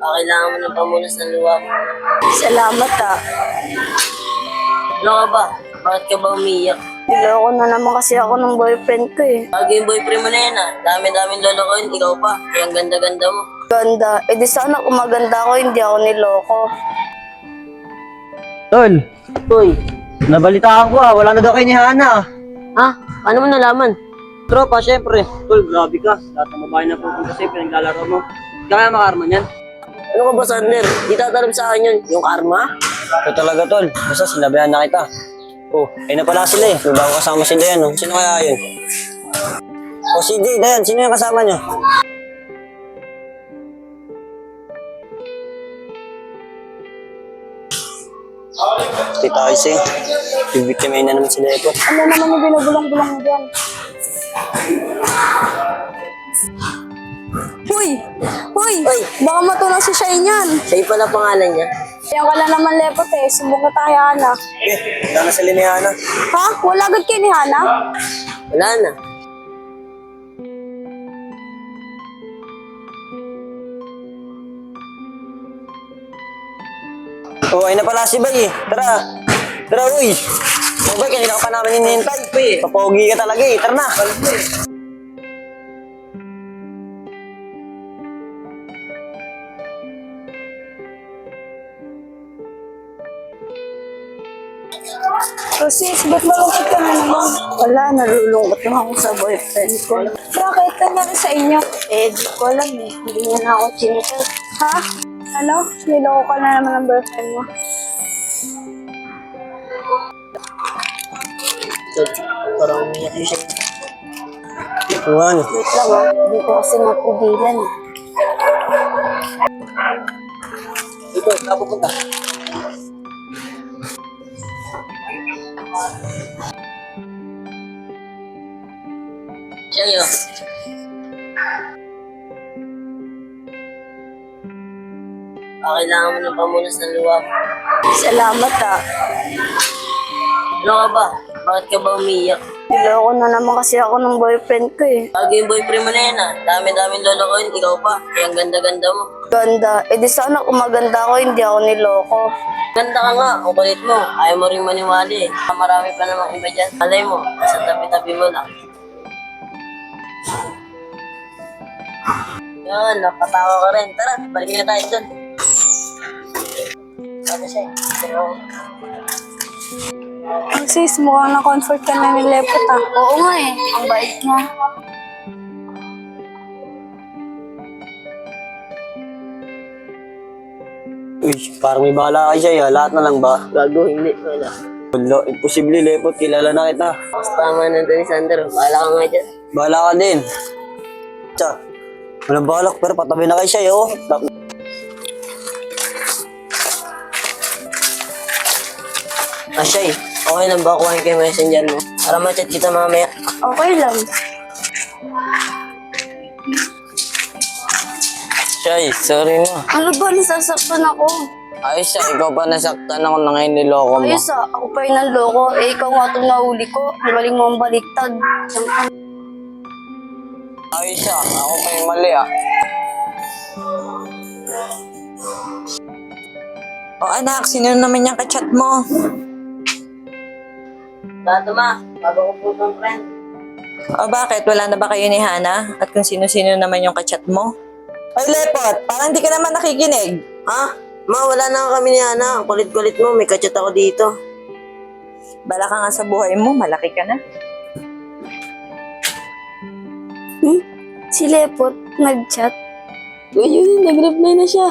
Kailangan mo ng pamunas ng luha mo. Salamat ah. Ano ka ba? Bakit ka ba umiyak? Niloko na naman kasi ako ng boyfriend ko eh. Bago yung boyfriend mo na yan ah. Dami-daming lolokohin, ikaw pa. Kaya ang ganda-ganda mo. Ganda. Eh di sana kung maganda ako, hindi ako niloko. Tol, Uy, nabalitaan ko wala na daw kayo ni Hana. ha? Paano mo nalaman? Tropa, syempre. Tol, grabe ka. Lahat ng babae na pupunta sa'yo, pinaglalaro mo. Kaya makarma niyan. Ano ka ba, Sander? Di tatalab sa akin yun. Yung karma? Ito talaga, Tol. Basta sinabihan na kita. Oh, ayun na pala sila eh. May bago kasama si Dayan, oh. Sino kaya yun? Oh, si Dayan. Sino yung kasama niyo? Tita Aisy, bibiktimahin na naman si Lepot. Ano naman yung binubulong-bulong mo dyan? Uy! Uy! Uy! Baka matulang si Shine yan. Sa'yo pala pangalan niya. Yan ka lang naman lepot eh. Sumbong ka tayo, Hana. Eh, wala na sila ni Hana. Ha? Wala agad kayo ni Hana? Wala na. Oh, ayun na pala si Bay eh. Tara. Tara, uy. Oh, Bay, kanina ka pa namin hinihintay. Papogi ka talaga eh. Tara na. So sis, ba't malungkot ka na naman? Wala, nalulungkot lang ako sa boyfriend ko. Bakit? Nangyari sa inyo? Eh, di ko alam eh. Hindi niya na ako chinito. Ha? Ano? Niloko ka na naman ng boyfriend mo? Parang umiyak yung siya. Tuwan. Wait lang ah. Hindi ko kasi mapigilan. Ito, napupunta. Siya yun. Kailangan mo ng pamunas ng luha mo. Salamat ah. Ano ka ba? Bakit ka ba umiyak? Niloko na naman kasi ako ng boyfriend ko eh. Bago yung boyfriend mo na yan ah. Dami-daming lolokohin, ikaw pa. Kaya ang ganda-ganda mo. Ganda. Eh di sana kung maganda ako, hindi ako niloko. Ganda ka nga, ang kulit mo. Ayaw mo rin maniwali eh. Marami pa namang iba dyan. Alay mo, nasa tabi-tabi mo lang. Yan, napatawa ka rin. Tara, balikin na tayo dun. Ano siya eh? Pero, Ang sis, mukhang na-comfort ka na ni Lepot ah. Oo nga eh. Ang bait niya. Uy, parang may bahala kayo siya. Lahat na lang ba? gago, hindi. Wala. Wala, imposible Lepot. Kilala na kita. Mas tama na dun ni Sander. Bahala ka nga dyan. Bahala ka din. Tsa, walang balak pero patabi na kayo siya, oh. Ashay, okay lang ba kuhain kayo messenger mo? Para ma-chat kita mamaya. Okay lang. Shay, sorry na. Ano ba? Nasasaktan ako. Ayos siya, ikaw pa nasaktan ako na ngayon niloko mo. Ayos ah. Ako pa yung nanloko. Eh, ikaw nga itong nahuli ko. Magaling mo ang baliktad. Ayos siya, ako pa yung mali ah. O anak, sino naman yung kachat mo? Tato ma, bago ko po itong friend. O bakit? Wala na ba kayo ni Hana? At kung sino-sino naman yung kachat mo? Ay, Lepot, parang di ka naman nakikinig. Ha? Ma, wala na kami ni Ana. Ang kulit-kulit mo, may kachat ako dito. Bala ka nga sa buhay mo, malaki ka na. Si Lepot, nag-chat. Ngayon, nag-reply na siya.